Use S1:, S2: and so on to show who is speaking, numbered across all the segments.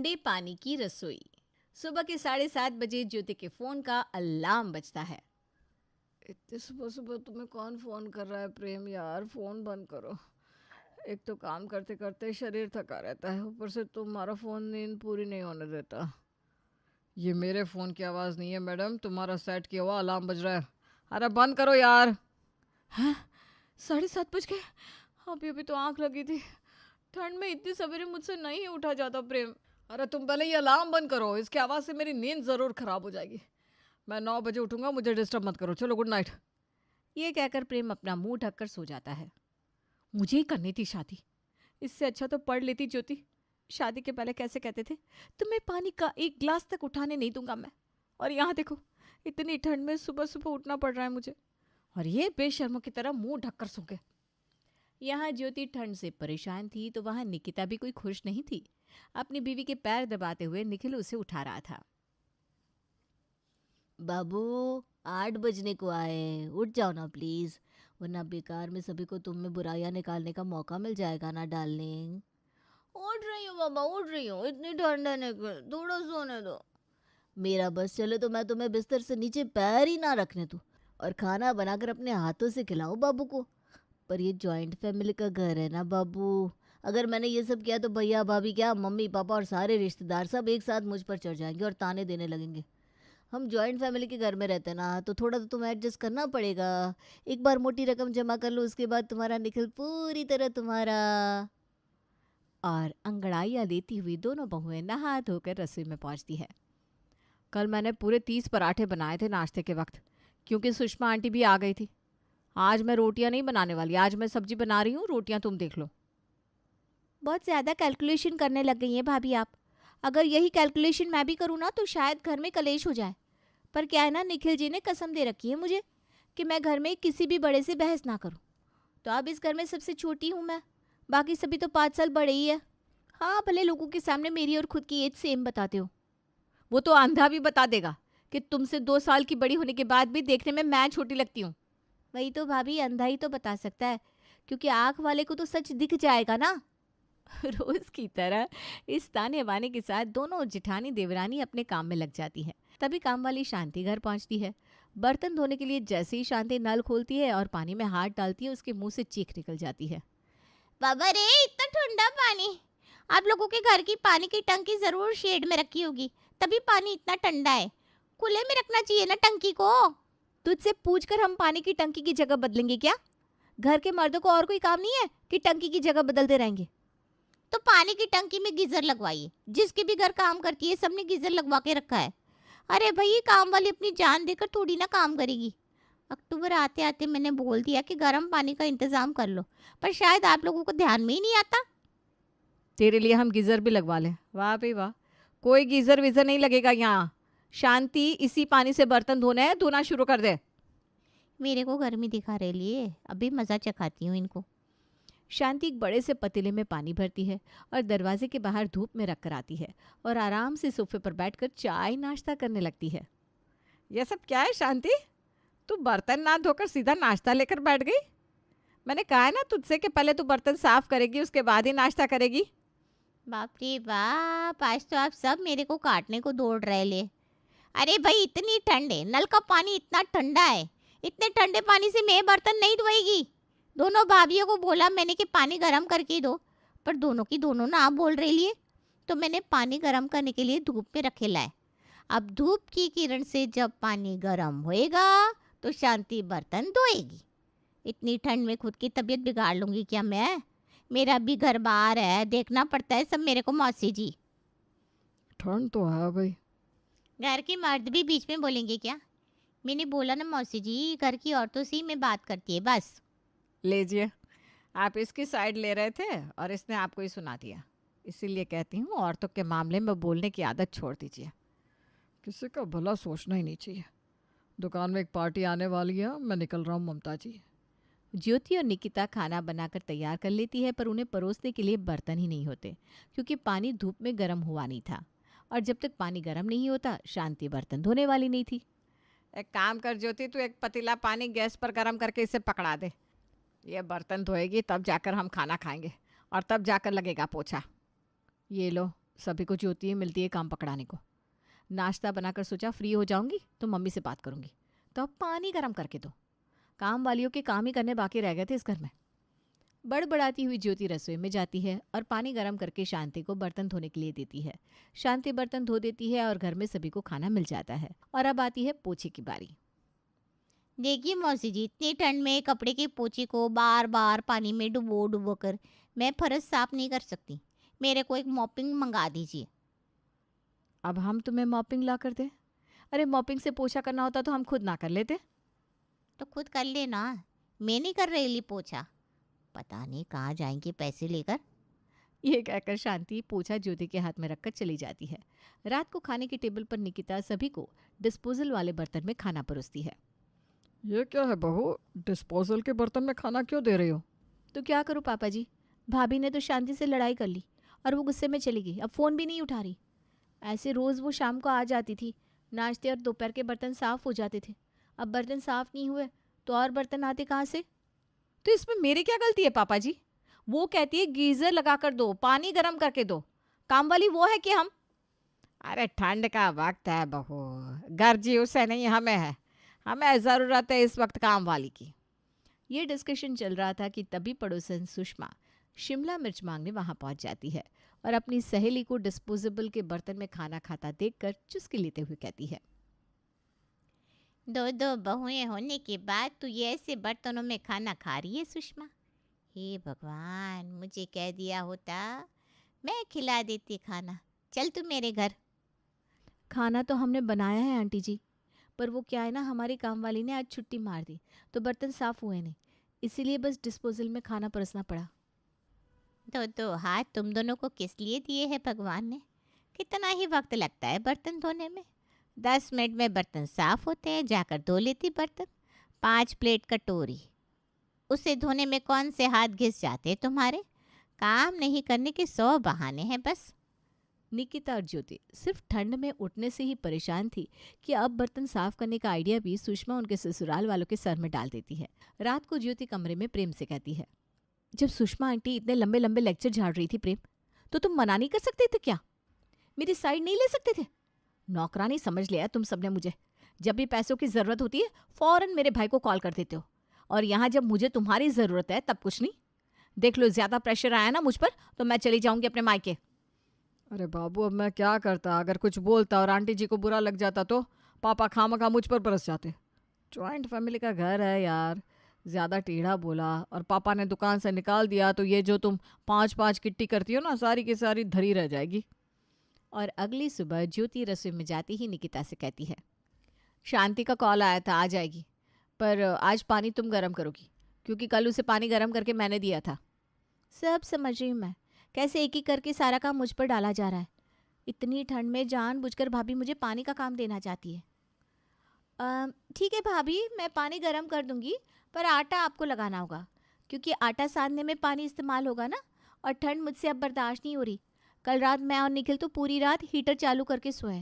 S1: ठंडे पानी की रसोई। सुबह के 7:30 बजे ज्योति के फोन का अलार्म बजता है।
S2: इतनी सुबह सुबह तुम्हें कौन फ़ोन कर रहा है प्रेम यार, फ़ोन बंद करो। एक तो काम करते करते शरीर थका रहता है, ऊपर से तुम्हारा फ़ोन नींद पूरी नहीं होने देता। ये मेरे फ़ोन की आवाज़ नहीं है मैडम, तुम्हारा सेट किया हुआ अलार्म बज रहा है। अरे बंद करो यार। हैं, 7:30 बज गए? अभी अभी तो आँख लगी थी। ठंड में इतनी सवेरे मुझसे नहीं उठा जाता प्रेम। अरे तुम पहले ये अलार्म बंद करो, इसकी आवाज़ से मेरी नींद ज़रूर ख़राब हो जाएगी। मैं 9 बजे उठूंगा, मुझे डिस्टर्ब मत करो। चलो गुड नाइट।
S1: ये कहकर प्रेम अपना मुंह ढककर सो जाता है। मुझे ही करनी थी शादी, इससे अच्छा तो पढ़ लेती ज्योति। शादी के पहले कैसे कहते थे तुम्हें पानी का एक गिलास तक उठाने नहीं दूंगा मैं, और यहाँ देखो इतनी ठंड में सुबह सुबह उठना पड़ रहा है मुझे, और ये बेशर्मों की तरह मुंह ढककर सो गए। यहाँ ज्योति ठंड से परेशान थी तो वहाँ निकिता भी कोई खुश नहीं थी। अपनी बीवी के पैर दबाते हुए निखिल उसे उठा रहा था।
S3: बाबू 8 बजने को आए, उठ जाओ ना प्लीज, वरना बेकार में सभी को तुम में बुराइयां निकालने का मौका मिल जाएगा ना डार्लिंग। उठ रही हूँ बाबा, उठ रही हूँ, इतनी ठंड है निकल, थोड़ा सोने दो। मेरा बस चले तो मैं तुम्हें बिस्तर से नीचे पैर ही ना रखने दूँ, और खाना बनाकर अपने हाथों से खिलाऊं बाबू को। पर ये जॉइंट फैमिली का घर है ना बाबू, अगर मैंने ये सब किया तो भैया भाभी क्या, मम्मी पापा और सारे रिश्तेदार सब एक साथ मुझ पर चढ़ जाएंगे और ताने देने लगेंगे। हम जॉइंट फैमिली के घर में रहते हैं ना, तो थोड़ा तो तुम्हें एडजस्ट करना पड़ेगा। एक बार मोटी रकम जमा कर लो, उसके बाद तुम्हारा निखिल पूरी तरह तुम्हारा।
S1: और अंगड़ाइयाँ लेती हुई दोनों बहुएं नहा धोकर रसोई में पहुंचती है। कल मैंने पूरे 30 पराठे बनाए थे नाश्ते के वक्त, क्योंकि सुषमा आंटी भी आ गई थी। आज मैं रोटियां नहीं बनाने वाली, आज मैं सब्जी बना रही हूँ, रोटियां तुम देख लो।
S3: बहुत ज़्यादा कैलकुलेशन करने लग गई हैं भाभी आप। अगर यही कैलकुलेशन मैं भी करूँ ना तो शायद घर में कलेश हो जाए। पर क्या है ना, निखिल जी ने कसम दे रखी है मुझे कि मैं घर में किसी भी बड़े से बहस ना करूँ। तो अब इस घर में सबसे छोटी हूँ मैं, बाकी सभी तो 5 साल बड़े ही है। हाँ, भले लोगों के सामने मेरी और खुद की एज सेम बताते हो।
S1: वो तो अंधा भी बता देगा कि तुमसे 2 साल की बड़ी होने के बाद भी देखने में मैं छोटी लगती हूँ।
S3: वही तो भाभी, अंधा ही तो बता सकता है, क्योंकि आँख वाले को तो सच दिख जाएगा ना।
S1: रोज की तरह इस ताने बाने के साथ दोनों जिठानी देवरानी अपने काम में लग जाती है। तभी काम वाली शांति घर पहुंचती है। बर्तन धोने के लिए जैसे ही शांति नल खोलती है और पानी में हाथ डालती है, उसके मुंह से चीख निकल जाती है।
S3: बाबा रे, इतना ठंडा पानी! आप लोगों के घर की पानी की टंकी जरूर शेड में रखी होगी, तभी पानी इतना ठंडा है। खुले में रखना चाहिए ना टंकी को।
S1: तुझसे पूछकर हम पानी की टंकी की जगह बदलेंगे क्या? घर के मर्दों को और कोई काम नहीं है कि टंकी की जगह बदलते रहेंगे?
S3: तो पानी की टंकी में गीजर लगवाइए। जिसके भी घर काम करती है सबने गीजर लगवा के रखा है। अरे भाई, काम वाली अपनी जान देकर थोड़ी ना काम करेगी। अक्टूबर आते आते मैंने बोल दिया कि गर्म पानी का इंतजाम कर लो, पर शायद आप लोगों को ध्यान में ही नहीं आता।
S1: तेरे लिए हम गीजर भी लगवा लें? वाह भाई वाह, कोई गीजर वीजर नहीं लगेगा यहाँ। शांति, इसी पानी से बर्तन धोने हैं, धोना शुरू कर दे।
S3: मेरे को गर्मी दिखा रहे लिए, अभी मज़ा चखाती हूँ इनको।
S1: शांति एक बड़े से पतीले में पानी भरती है और दरवाजे के बाहर धूप में रख कर आती है और आराम से सोफे पर बैठकर चाय नाश्ता करने लगती है। यह सब क्या है शांति? तू बर्तन ना धोकर सीधा नाश्ता लेकर बैठ गई? मैंने कहा है ना तुझसे कि पहले तू बर्तन साफ करेगी, उसके बाद ही नाश्ता करेगी।
S3: बाप रे बाप, आज तो आप सब मेरे को काटने को दौड़ रहे ले। अरे भाई, इतनी ठंड है, नल का पानी इतना ठंडा है, इतने ठंडे पानी से मैं बर्तन नहीं धोएगी। दोनों भाभीियों को बोला मैंने कि पानी गर्म करके दो, पर दोनों की दोनों ना आप बोल रही लिए। तो मैंने पानी गर्म करने के लिए धूप में रखे लाए। अब धूप की किरण से जब पानी गर्म होएगा तो शांति बर्तन धोएगी। इतनी ठंड में खुद की तबीयत बिगाड़ लूँगी क्या मैं? मेरा भी घर बाहर है, देखना पड़ता है सब मेरे को। मौसी जी,
S2: ठंड तो है भाई।
S3: घर के मर्द भी बीच में बोलेंगे क्या? मैंने बोला ना मौसी जी, घर की औरतों से ही मैं बात करती है बस।
S1: लीजिए, आप इसकी साइड ले रहे थे और इसने आपको ही सुना दिया। इसीलिए कहती हूँ औरतों के मामले में बोलने की आदत छोड़ दीजिए।
S2: किसी का भला सोचना ही नहीं चाहिए। दुकान में एक पार्टी आने वाली है, मैं निकल रहा हूँ ममता जी।
S1: ज्योति और निकिता खाना बनाकर तैयार कर लेती है, पर उन्हें परोसने के लिए बर्तन ही नहीं होते, क्योंकि पानी धूप में गर्म हुआ नहीं था। और जब तक पानी गर्म नहीं होता, शांति बर्तन धोने वाली नहीं थी। एक काम कर ज्योति, तू एक पतीला पानी गैस पर गर्म करके इसे पकड़ा दे। ये बर्तन धोएगी तब जाकर हम खाना खाएंगे, और तब जाकर लगेगा पोछा। ये लो, सभी को ज्योति ही मिलती है काम पकड़ाने को। नाश्ता बनाकर सोचा फ्री हो जाऊंगी तो मम्मी से बात करूंगी, तो अब पानी गर्म करके दो। काम वालियों के काम ही करने बाकी रह गए थे इस घर में। बड़बड़ाती हुई ज्योति रसोई में जाती है और पानी गर्म करके शांति को बर्तन धोने के लिए देती है। शांति बर्तन धो देती है और घर में सभी को खाना मिल जाता है। और अब आती है पोछे की बारी।
S3: देखिए मौसी जी, इतनी ठंड में कपड़े के पोछे को बार बार पानी में डुबो डुबो कर मैं फर्श साफ नहीं कर सकती। मेरे को एक मॉपिंग मंगा दीजिए।
S1: अब हम तुम्हें मॉपिंग ला कर दे? अरे मॉपिंग से पोछा करना होता तो हम खुद ना कर लेते।
S3: तो खुद कर लेना, मैं नहीं कर रही पोछा। पता नहीं कहाँ जाएंगे पैसे लेकर।
S1: ये कहकर शांति पोछा ज्योति के हाथ में रखकर चली जाती है। रात को खाने की टेबल पर निकिता सभी को डिस्पोजल वाले बर्तन में खाना परोसती है।
S2: ये क्या है बहू, डिस्पोजल के बर्तन में खाना क्यों दे रही हो?
S1: तो क्या करूँ पापा जी, भाभी ने तो शांति से लड़ाई कर ली और वो गुस्से में चली गई। अब फ़ोन भी नहीं उठा रही। ऐसे रोज़ वो शाम को आ जाती थी, नाश्ते और दोपहर के बर्तन साफ़ हो जाते थे। अब बर्तन साफ़ नहीं हुए तो और बर्तन आते कहाँ से? तो इसमें मेरी क्या गलती है पापा जी? वो कहती है गीज़र लगा कर दो, पानी गर्म करके दो। काम वाली वो है कि हम?
S2: अरे ठंड का वक्त है बहू, गर्जी उसे नहीं हमें है। हमें ज़रूरत है इस वक्त काम वाली की।
S1: ये डिस्कशन चल रहा था कि तभी पड़ोसन सुषमा शिमला मिर्च मांगने वहां पहुंच जाती है और अपनी सहेली को डिस्पोजेबल के बर्तन में खाना खाता देखकर चुस्की लेते हुए कहती है,
S3: दो दो बहुएं होने के बाद तू ये ऐसे बर्तनों में खाना खा रही है सुषमा। हे भगवान, मुझे कह दिया होता, मैं खिला देती खाना। चल तू मेरे घर।
S1: खाना तो हमने बनाया है आंटी जी, पर वो क्या है ना, हमारी काम वाली ने आज छुट्टी मार दी तो बर्तन साफ हुए नहीं, इसीलिए बस डिस्पोजल में खाना परोसना पड़ा।
S3: दो दो हाथ तुम दोनों को किस लिए दिए हैं भगवान ने? कितना ही वक्त लगता है बर्तन धोने में। 10 मिनट में बर्तन साफ होते हैं, जाकर धो लेती बर्तन। 5 प्लेट कटोरी, उसे धोने में कौन से हाथ घिस जाते हैं तुम्हारे? काम नहीं करने के 100 बहाने हैं बस।
S1: निकिता और ज्योति सिर्फ ठंड में उठने से ही परेशान थी कि अब बर्तन साफ करने का आइडिया भी सुषमा उनके ससुराल वालों के सर में डाल देती है। रात को ज्योति कमरे में प्रेम से कहती है, जब सुषमा आंटी इतने लंबे लंबे लेक्चर झाड़ रही थी प्रेम, तो तुम मना नहीं कर सकते थे क्या? मेरी साइड नहीं ले सकते थे? नौकरानी समझ लिया तुम सबने मुझे। जब भी पैसों की ज़रूरत होती है फ़ौरन मेरे भाई को कॉल कर देते हो, और यहाँ जब मुझे तुम्हारी ज़रूरत है तब कुछ नहीं। देख लो, ज़्यादा प्रेशर आया ना मुझ पर तो मैं चली जाऊँगी अपने मायके।
S2: अरे बाबू, अब मैं क्या करता? अगर कुछ बोलता और आंटी जी को बुरा लग जाता तो पापा खामखा मुझ पर बरस जाते। जॉइंट फैमिली का घर है यार। ज़्यादा टेढ़ा बोला और पापा ने दुकान से निकाल दिया तो ये जो तुम 5-5 किट्टी करती हो ना, सारी की सारी धरी रह जाएगी।
S1: और अगली सुबह ज्योति रसोई में जाती ही निकिता से कहती है, शांति का कॉल आया था, आ जाएगी, पर आज पानी तुम गर्म करोगी क्योंकि कल उसे पानी गर्म करके मैंने दिया था। सब समझ रही हूँ मैं, कैसे एक एक करके सारा काम मुझ पर डाला जा रहा है। इतनी ठंड में जानबूझकर भाभी मुझे पानी का काम देना चाहती है। ठीक है भाभी, मैं पानी गर्म कर दूंगी, पर आटा आपको लगाना होगा क्योंकि आटा सानने में पानी इस्तेमाल होगा ना, और ठंड मुझसे अब बर्दाश्त नहीं हो रही। कल रात मैं और निखिल तो पूरी रात हीटर चालू करके सोए।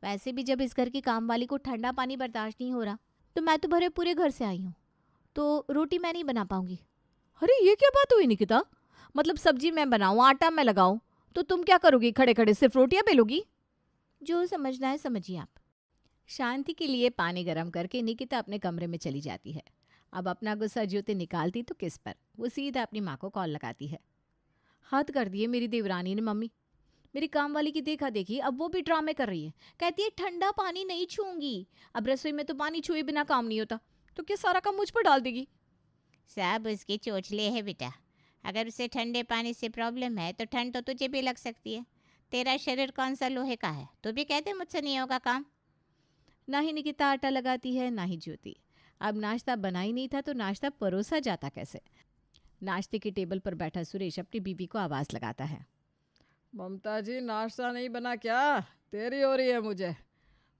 S1: वैसे भी जब इस घर की काम वाली को ठंडा पानी बर्दाश्त नहीं हो रहा तो मैं तो भरे पूरे घर से आई हूँ, तो रोटी मैं नहीं बना पाऊंगी।
S2: अरे ये क्या बात हुई निकिता? मतलब सब्जी मैं बनाऊँ, आटा मैं लगाऊँ, तो तुम क्या करोगी? खड़े खड़े सिर्फ रोटियां बेलोगी?
S1: जो समझना है समझिए आप। शांति के लिए पानी गर्म करके निकिता अपने कमरे में चली जाती है। अब अपना गुस्सा ज्योति निकालती तो किस पर, वो सीधा अपनी माँ को कॉल लगाती है। हद कर दिए मेरी देवरानी ने मम्मी, मेरी काम वाली की देखा देखी अब वो भी ड्रामे कर रही है। कहती है ठंडा पानी नहीं छूंगी। अब रसोई में तो पानी छुए बिना काम नहीं होता, तो क्या सारा काम मुझ पर डाल देगी?
S3: सब उसके चोचले है बेटा। अगर उसे ठंडे पानी से प्रॉब्लम है तो ठंड तो तुझे भी लग सकती है। तेरा शरीर कौन सा लोहे का है? तू भी कहते मुझसे नहीं होगा काम।
S1: ना ही निकिता आटा लगाती है ना ही ज्योति। अब नाश्ता बना ही नहीं था तो नाश्ता परोसा जाता कैसे? नाश्ते की टेबल पर बैठा सुरेश अपनी बीवी को आवाज़ लगाता है,
S2: ममता जी, नाश्ता नहीं बना क्या? तेरी हो रही है मुझे।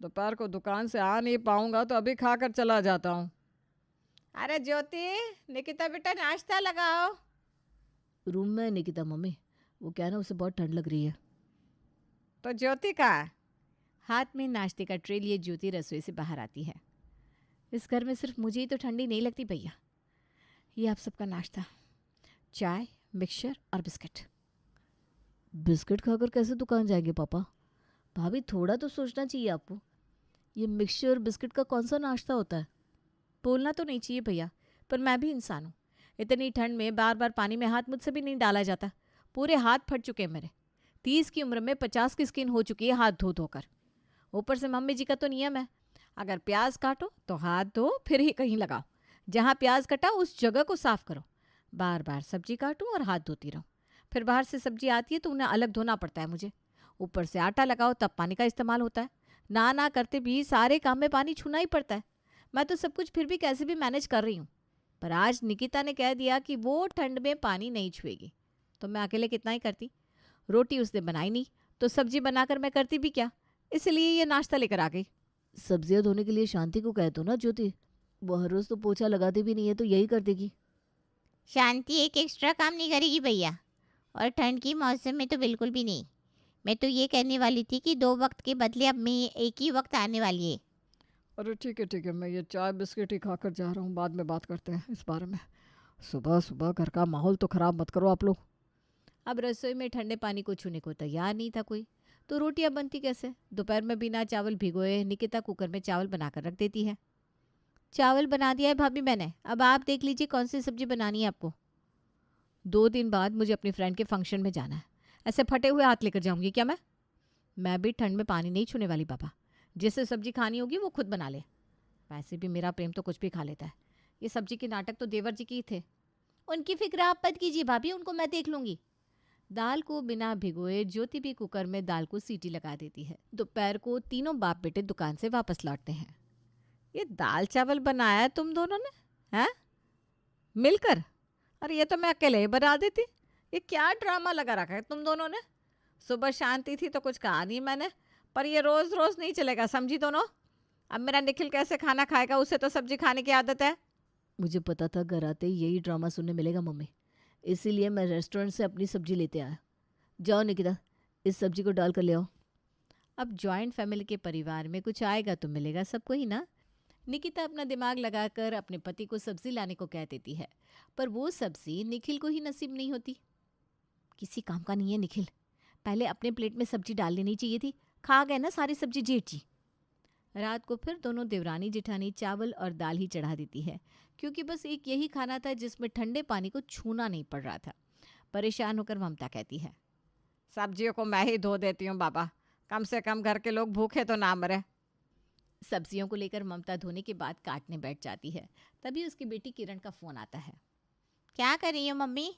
S2: दोपहर को दुकान से आ नहीं पाऊंगा तो अभी खाकर चला जाता हूँ।
S1: अरे ज्योति, निकिता बेटा नाश्ता लगाओ।
S2: रूम में निकिता मम्मी, वो क्या ना, उसे बहुत ठंड लग रही है।
S1: तो ज्योति का हाथ में नाश्ते का ट्रे लिए ज्योति रसोई से बाहर आती है। इस घर में सिर्फ मुझे ही तो ठंडी नहीं लगती भैया। ये आप सबका नाश्ता, चाय, मिक्सचर और बिस्किट।
S3: बिस्किट खाकर कैसे दुकान जाएंगे पापा? भाभी थोड़ा तो सोचना चाहिए आपको। ये मिक्सचर बिस्किट का कौन सा नाश्ता होता है?
S1: बोलना तो नहीं चाहिए भैया, पर मैं भी इंसान हूँ। इतनी ठंड में बार बार पानी में हाथ मुझसे भी नहीं डाला जाता। पूरे हाथ फट चुके हैं मेरे। 30 की उम्र में 50 की स्किन हो चुकी है हाथ धो धोकर। ऊपर से मम्मी जी का तो नियम है, अगर प्याज काटो तो हाथ धो फिर ही कहीं लगाओ। जहाँ प्याज कटा उस जगह को साफ करो। बार बार सब्जी काटूं और हाथ धोती रहूं। फिर बाहर से सब्जी आती है तो उन्हें अलग धोना पड़ता है मुझे। ऊपर से आटा लगाओ तब पानी का इस्तेमाल होता है। ना करते भी सारे काम में पानी छूना ही पड़ता है। मैं तो सब कुछ फिर भी कैसे भी मैनेज कर रही हूँ। पर आज निकिता ने कह दिया कि वो ठंड में पानी नहीं छुएगी, तो मैं अकेले कितना ही करती। रोटी उसने बनाई नहीं तो सब्जी बनाकर मैं करती भी क्या। इसलिए ये नाश्ता लेकर आ गई।
S3: सब्जियां धोने के लिए शांति को कह दो ना ज्योति, वो हर रोज तो पोछा लगाती भी नहीं है तो यही कर देगी।
S4: शांति एक एक्स्ट्रा काम नहीं करेगी भैया, और ठंड की मौसम में तो बिल्कुल भी नहीं। मैं तो ये कहने वाली थी कि 2 वक्त के बदले अब में एक ही वक्त आने वाली है।
S2: अरे ठीक है, मैं ये चाय बिस्किट ही खाकर जा रहा हूँ, बाद में बात करते हैं इस बारे में। सुबह सुबह घर का माहौल तो ख़राब मत करो आप लोग।
S1: अब रसोई में ठंडे पानी को छूने को तैयार नहीं था कोई, तो रोटियां बनती कैसे। दोपहर में बिना चावल भिगोए निकिता कुकर में चावल बनाकर रख देती है। चावल बना दिया है भाभी मैंने, अब आप देख लीजिए कौन सी सब्जी बनानी है आपको। 2 दिन बाद मुझे अपनी फ्रेंड के फंक्शन में जाना है। ऐसे फटे हुए हाथ लेकर जाऊंगी क्या मैं भी ठंड में पानी नहीं छूने वाली बाबा। जिसे सब्जी खानी होगी वो खुद बना ले। वैसे भी मेरा प्रेम तो कुछ भी खा लेता है। ये सब्जी के नाटक तो देवर जी के ही थे।
S3: उनकी फिक्र आप मत कीजिए भाभी, उनको मैं देख लूंगी।
S1: दाल को बिना भिगोए ज्योति भी कुकर में दाल को सीटी लगा देती है। दोपहर को तीनों बाप बेटे दुकान से वापस लौटते हैं। ये दाल चावल बनाया है तुम दोनों ने, हैं? मिलकर? अरे ये तो मैं अकेले ही बना देती। ये क्या ड्रामा लगा रखा है तुम दोनों ने। सुबह शांति थी तो कुछ कहा नहीं मैंने, पर ये रोज रोज नहीं चलेगा, समझी दोनों। अब मेरा निखिल कैसे खाना खाएगा, उसे तो सब्जी खाने की आदत है।
S3: मुझे पता था घर आते ही यही ड्रामा सुनने मिलेगा मम्मी, इसीलिए मैं रेस्टोरेंट से अपनी सब्जी लेते आया। जाओ निकिता, इस सब्जी को डाल कर ले आओ।
S1: अब जॉइंट फैमिली के परिवार में कुछ आएगा तो मिलेगा सबको ही ना। निकिता अपना दिमाग लगाकर अपने पति को सब्जी लाने को कह देती है, पर वो सब्जी निखिल को ही नसीब नहीं होती। किसी काम का नहीं है निखिल, पहले अपने प्लेट में सब्जी डाल लेनी चाहिए थी। खा गए ना सारी सब्जी जेठ जी। रात को फिर दोनों देवरानी जेठानी चावल और दाल ही चढ़ा देती है, क्योंकि बस एक यही खाना था जिसमें ठंडे पानी को छूना नहीं पड़ रहा था। परेशान होकर ममता कहती है, सब्जियों को मैं ही धो देती हूँ बाबा, कम से कम घर के लोग भूखे तो ना मरे। सब्जियों को लेकर ममता धोने के बाद काटने बैठ जाती है। तभी उसकी बेटी किरण का फ़ोन आता है।
S4: क्या कर रही हो मम्मी?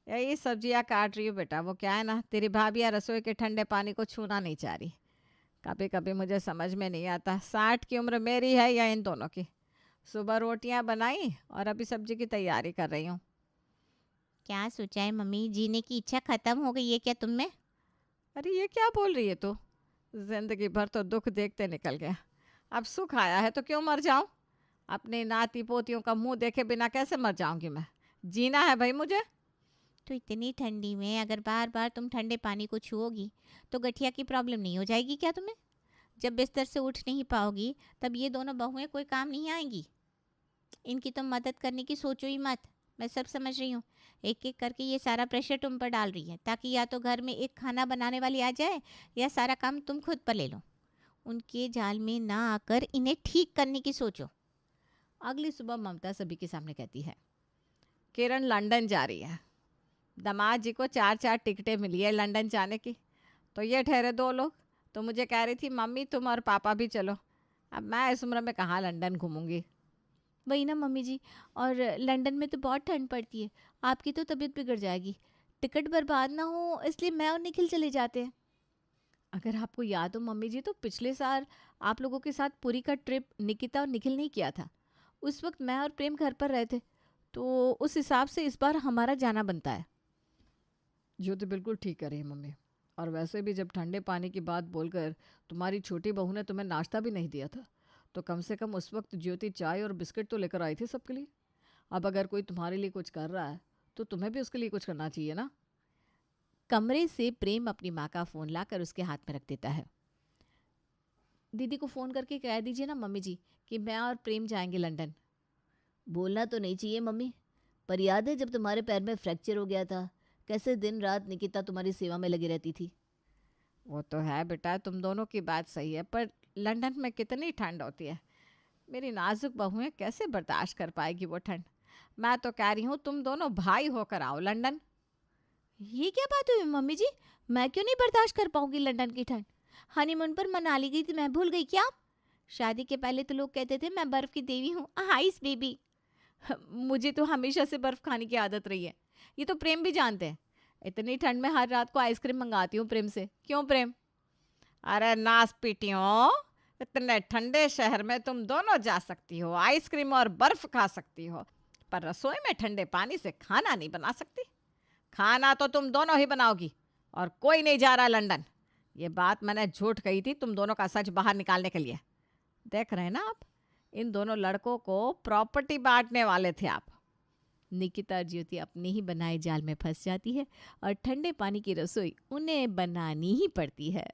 S2: यही सब्जियाँ काट रही हूँ बेटा। वो क्या है ना, तेरी भाभी रसोई के ठंडे पानी को छूना नहीं चाह रही। कभी कभी मुझे समझ में नहीं आता 60 की उम्र मेरी है या इन दोनों की। सुबह रोटियां बनाई और अभी सब्जी की तैयारी कर रही हूँ।
S4: क्या सोचा है मम्मी, जीने की इच्छा खत्म हो गई है क्या तुम में?
S2: अरे ये क्या बोल रही है तू? जिंदगी भर तो दुख देखते निकल गया, अब सुख आया है तो क्यों मर जाऊं? अपने नाती पोतियों का मुंह देखे बिना कैसे मर जाऊंगी मैं? जीना है भाई मुझे।
S4: तो इतनी ठंडी में अगर बार बार तुम ठंडे पानी को छुओगी तो गठिया की प्रॉब्लम नहीं हो जाएगी क्या तुम्हें? जब बिस्तर से उठ नहीं पाओगी तब ये दोनों बहुएं कोई काम नहीं आएंगी। इनकी तुम मदद करने की सोचो ही मत। मैं सब समझ रही हूँ, एक एक करके ये सारा प्रेशर तुम पर डाल रही है, ताकि या तो घर में एक खाना बनाने वाली आ जाए या सारा काम तुम खुद पर ले लो। उनके जाल में ना आकर इन्हें ठीक करने की सोचो।
S1: अगली सुबह ममता सभी के सामने कहती है, किरण लंदन जा रही है। दामाद जी को 4 टिकटें मिली है लंदन जाने की, तो ये ठहरे 2 लोग। तो मुझे कह रही थी मम्मी तुम और पापा भी चलो। अब मैं इस उम्र में कहाँ लंदन घूमूंगी।
S3: वही ना मम्मी जी, और लंदन में तो बहुत ठंड पड़ती है, आपकी तो तबीयत बिगड़ जाएगी। टिकट बर्बाद ना हो इसलिए मैं और निखिल चले जाते हैं।
S1: अगर आपको याद हो मम्मी जी, तो पिछले साल आप लोगों के साथ पुरी का ट्रिप निकिता और निखिल ने किया था। उस वक्त मैं और प्रेम घर पर रहे थे, तो उस हिसाब से इस बार हमारा जाना बनता है।
S2: ज्योति बिल्कुल ठीक कर रही है मम्मी। और वैसे भी जब ठंडे पानी की बात बोलकर तुम्हारी छोटी बहू ने तुम्हें नाश्ता भी नहीं दिया था, तो कम से कम उस वक्त ज्योति चाय और बिस्किट तो लेकर आई थी सबके लिए। अब अगर कोई तुम्हारे लिए कुछ कर रहा है तो तुम्हें भी उसके लिए कुछ करना चाहिए ना।
S1: कमरे से प्रेम अपनी माँ का फ़ोन लाकर उसके हाथ में रख देता है। दीदी को फ़ोन करके कह दीजिए ना मम्मी जी कि मैं और प्रेम जाएंगे लंदन।
S3: बोलना तो नहीं चाहिए मम्मी, पर याद है जब तुम्हारे पैर में फ्रैक्चर हो गया था कैसे दिन रात निकिता तुम्हारी सेवा में लगी रहती थी।
S2: वो तो है बेटा, तुम दोनों की बात सही है, पर लंदन में कितनी ठंड होती है। मेरी नाजुक बहुएं कैसे बर्दाश्त कर पाएगी वो ठंड। मैं तो कह रही हूँ तुम दोनों भाई होकर आओ लंदन।
S3: ये क्या बात हुई मम्मी जी, मैं क्यों नहीं बर्दाश्त कर पाऊंगी लंदन की ठंड। हनीमून पर मनाली गई थी, मैं भूल गई क्या। शादी के पहले तो लोग कहते थे मैं बर्फ की देवी हूँ, आइस बेबी।
S1: मुझे तो हमेशा से बर्फ खाने की आदत रही है, ये तो प्रेम भी जानते हैं। इतनी ठंड में हर रात को आइसक्रीम मंगाती हूँ प्रेम से। क्यों प्रेम?
S2: अरे नास पीटियों, इतने ठंडे शहर में तुम दोनों जा सकती हो, आइसक्रीम और बर्फ खा सकती हो, पर रसोई में ठंडे पानी से खाना नहीं बना सकती। खाना तो तुम दोनों ही बनाओगी और कोई नहीं जा रहा लंदन। ये बात मैंने झूठ कही थी तुम दोनों का सच बाहर निकालने के लिए। देख रहे हैं ना आप, इन दोनों लड़कों को प्रॉपर्टी बांटने वाले थे आप।
S1: निकिता और ज्योति अपने ही बनाए जाल में फंस जाती है और ठंडे पानी की रसोई उन्हें बनानी ही पड़ती है।